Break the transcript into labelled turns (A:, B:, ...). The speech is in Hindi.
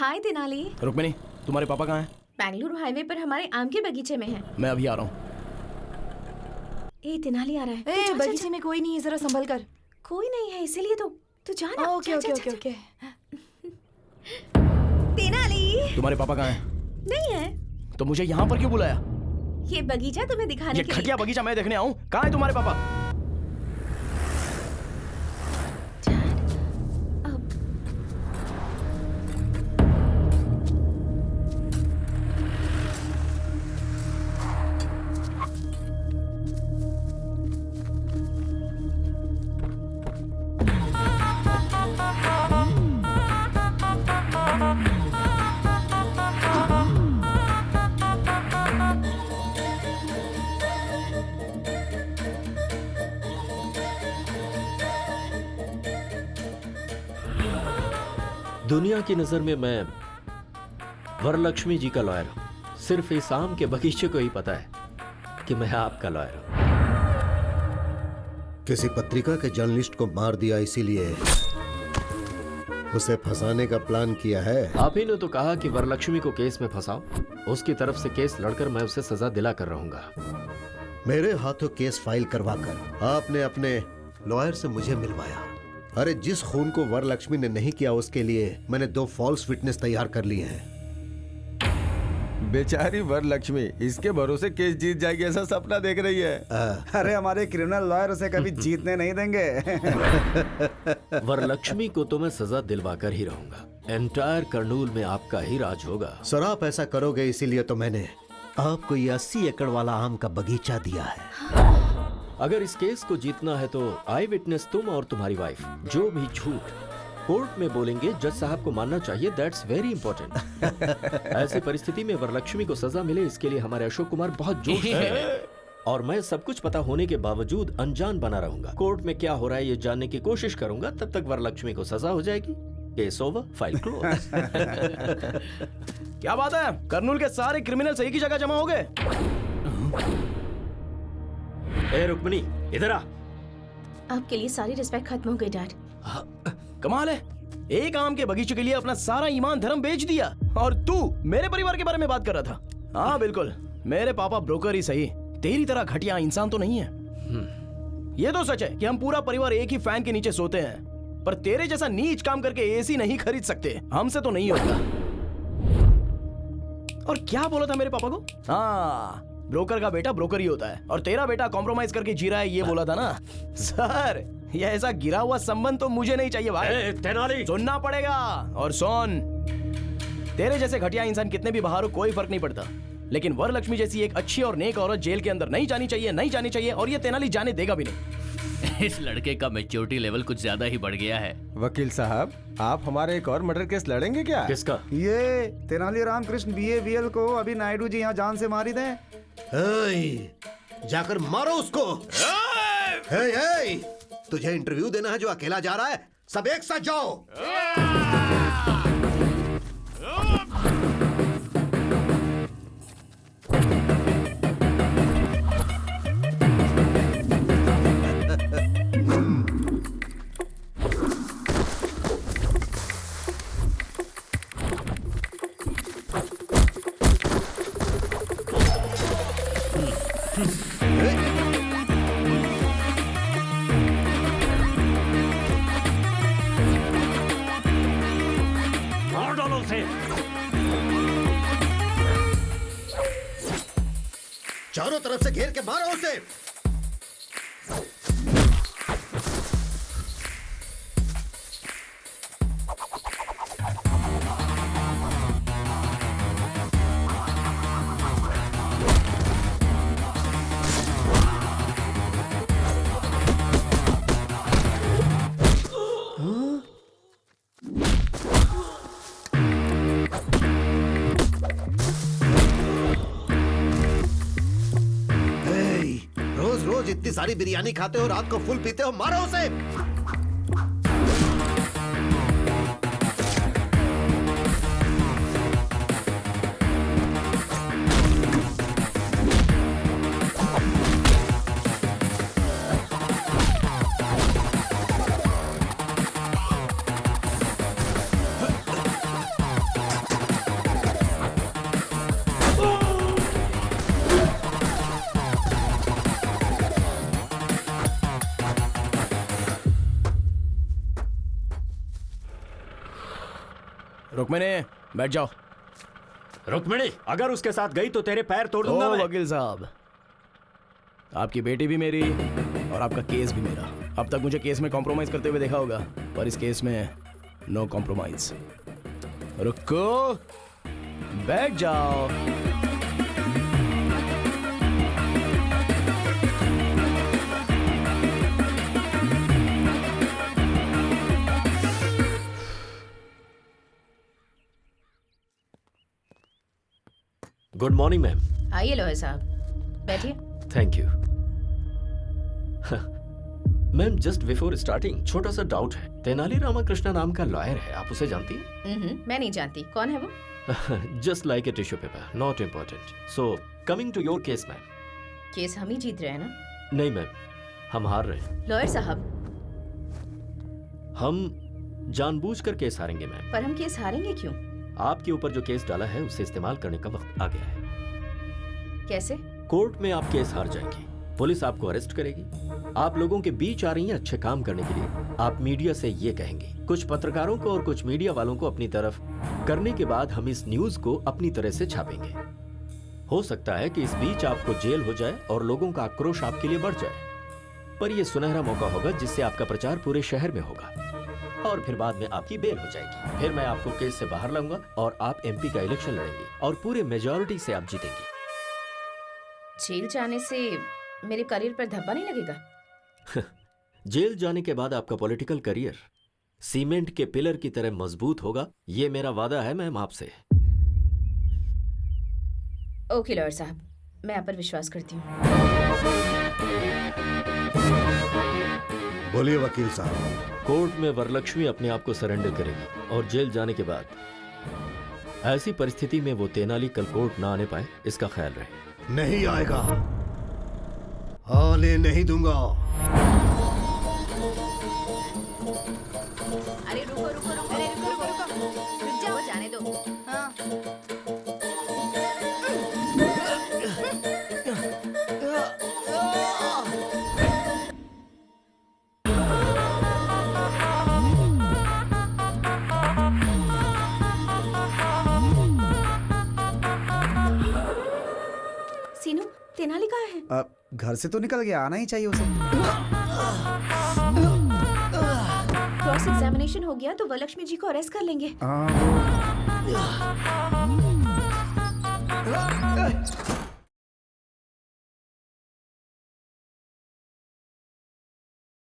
A: हाय तेनाली।
B: रुक्मिणी, तुम्हारे पापा कहाँ हैं?
A: बेंगलुरु हाईवे पर हमारे आम के बगीचे में है।
B: मैं अभी आ रहा हूँ।
A: ए तेनाली आ रहा है।
C: ए, बगीचे में कोई नहीं है, जरा संभल कर।
A: कोई नहीं है इसीलिए तो तू जा ना।
C: Okay okay okay okay.
A: Tenali
B: तुम्हारे पापा कहाँ हैं?
A: नहीं है।
B: तो मुझे यहाँ पर क्यों बुलाया?
A: ये बगीचा तुम्हें दिखाने
B: ये
A: के लिए।
B: खटिया बगीचा मैं देखने आऊँ? कहाँ है तुम्हारे पापा?
D: दुनिया की नजर में मैं वरलक्ष्मी जी का लॉयर हूं। सिर्फ इस आम के बगीचे को ही पता है कि मैं आपका लॉयर हूं।
E: किसी पत्रिका के जर्नलिस्ट को मार दिया, इसीलिए उसे फंसाने का प्लान किया है।
D: आप ही ने तो कहा कि वरलक्ष्मी को केस में फंसाओ। उसकी तरफ से केस लड़कर मैं उसे सजा दिला कर रहूंगा।
E: मेरे हाथों केस फाइल करवाकर आपने अपने लॉयर से मुझे मिलवाया। अरे जिस खून को वरलक्ष्मी ने नहीं किया उसके लिए मैंने 2 फॉल्स विटनेस तैयार कर लिए हैं।
F: बेचारी वरलक्ष्मी इसके भरोसे केस जीत जाएगी ऐसा सपना देख रही है।
G: अरे हमारे क्रिमिनल लॉयर उसे कभी जीतने नहीं देंगे।
D: वरलक्ष्मी को तो मैं सजा दिलवा कर ही रहूंगा। एंटायर कर्नूल में आपका ही राज होगा।
E: सर आप ऐसा करोगे इसीलिए तो मैंने आपको ये 80 एकड़ वाला आम का बगीचा दिया है।
D: अगर इस केस को जीतना है तो आई विटनेस तुम और तुम्हारी वाइफ जो भी झूठ कोर्ट में बोलेंगे जज साहब को मानना चाहिए। That's very important. ऐसी परिस्थिति में वरलक्ष्मी को सजा मिले इसके लिए हमारे अशोक कुमार बहुत जोश में हैं। और मैं सब कुछ पता होने के बावजूद अनजान बना रहूंगा। कोर्ट में क्या हो रहा है ये जानने की कोशिश करूंगा। तब तक वरलक्ष्मी को सजा हो जाएगी। Case over, file close.
B: क्या बात है? कर्नूल के सारे क्रिमिनल्स एक ही जगह जमा हो गए।
D: ए रुक्मिणी, इधर आ।
A: आपके लिए सारी रिस्पेक्ट खत्म हो गई डैड।
B: कमाल है, एक आम के बगीचे के लिए अपना सारा ईमान धर्म बेच दिया और तू मेरे परिवार के बारे में बात कर रहा था। हाँ बिल्कुल, मेरे पापा ब्रोकर ही सही, तेरी तरह घटिया इंसान तो नहीं है। ये तो सच है कि हम पूरा परिवार एक ही फैन के नीचे सोते हैं, पर तेरे जैसा नीच काम करके एसी नहीं खरीद सकते। हमसे तो नहीं होता। और क्या बोला था मेरे पापा को? हाँ, ब्रोकर का बेटा ब्रोकर ही होता है और तेरा बेटा कॉम्प्रोमाइज करके जी रहा है, ये बोला था ना। सर ये ऐसा गिरा हुआ संबंध तो मुझे नहीं चाहिए भाई।
D: तेनाली,
B: सुनना पड़ेगा। और सुन, तेरे जैसे घटिया इंसान कितने भी बाहर हो कोई फर्क नहीं पड़ता, लेकिन वरलक्ष्मी जैसी एक अच्छी और नेक औरत जेल के अंदर नहीं जानी चाहिए, नहीं जानी चाहिए। और ये तेनाली जाने देगा भी नहीं।
H: इस लड़के का मैच्योरिटी लेवल कुछ ज्यादा ही बढ़ गया है।
F: वकील साहब, आप हमारे एक और मर्डर केस लड़ेंगे क्या?
D: किसका?
G: ये तेनाली रामकृष्ण BAVL को अभी नायडू जी यहाँ जान से मारी दें।
E: जाकर मारो उसको। तुझे इंटरव्यू देना है जो अकेला जा रहा है? सब एक साथ जाओ। चारों तरफ से घेर के मारो उसे। इतनी सारी बिरयानी खाते हो, रात को फुल पीते हो, मारो उसे।
B: रुक्मिणी बैठ जाओ।
D: रुक्मिणी अगर उसके साथ गई तो तेरे पैर तोड़ दूंगा
B: ओ
D: मैं।
B: वकील साहब, आपकी बेटी भी मेरी और आपका केस भी मेरा। अब तक मुझे केस में कॉम्प्रोमाइज करते हुए देखा होगा, पर इस केस में नो कॉम्प्रोमाइज। रुको, बैठ जाओ।
D: Good morning ma'am.
A: आइए लॉयर साहब, बैठिए।
D: Thank you. Ma'am just before starting छोटा सा डाउट है। तेनाली रामाकृष्णा नाम का लॉयर है, आप उसे जानती हैं?
A: मैं नहीं जानती, कौन है वो?
D: Just like a tissue paper, not important. So coming to your case ma'am.
A: Case हम ही जीत रहे हैं ना?
D: नहीं मैम, हम हार रहे हैं।
A: लॉयर साहब,
D: हम जानबूझकर केस हारेंगे मैम।
A: पर हम केस हारेंगे क्यों?
D: आपके ऊपर जो केस डाला है उसे इस्तेमाल करने का वक्त आ गया है।
A: कैसे?
D: कोर्ट में आप केस हार जाएंगे, पुलिस आपको अरेस्ट करेगी। आप लोगों के बीच आ रही हैं अच्छे काम करने के लिए। आप मीडिया से ये कहेंगे, कुछ पत्रकारों को और कुछ मीडिया वालों को अपनी तरफ करने के बाद हम इस न्यूज को अपनी तरह से छापेंगे। हो सकता है कि इस बीच आपको जेल हो जाए और लोगों का आक्रोश आपके लिए बढ़ जाए, पर यह सुनहरा मौका होगा जिससे आपका प्रचार पूरे शहर में होगा और फिर बाद में आपकी बेल हो जाएगी। फिर मैं आपको केस से बाहर लाऊंगा और आप एमपी का इलेक्शन लड़ेंगे और पूरे मेजॉरिटी से आप जीतेंगे।
A: जेल जाने से मेरे करियर पर धब्बा नहीं लगेगा?
D: जेल जाने के बाद आपका पॉलिटिकल करियर सीमेंट के पिलर की तरह मजबूत होगा, ये मेरा वादा है मैम आपसे।
A: ओके लॉयर साहब, मैं आप पर विश्वास करती हूँ।
E: बोलिए वकील साहब।
D: कोर्ट में वरलक्ष्मी अपने आप को सरेंडर करेगी और जेल जाने के बाद ऐसी परिस्थिति में वो तेनाली कल कोर्ट ना आने पाए, इसका ख्याल रहे।
E: नहीं आएगा, आने नहीं दूंगा।
A: अरे रुको रुको रुको, अरे रुको रुको रुको, रुक जाओ, जाने दो। हाँ। सीनू, तेनाली कहाँ है?
G: घर से तो निकल गया, आना ही चाहिए उसे।
A: क्रॉस एग्जामिनेशन हो गया तो वरलक्ष्मी जी को अरेस्ट कर लेंगे।
G: हाँ,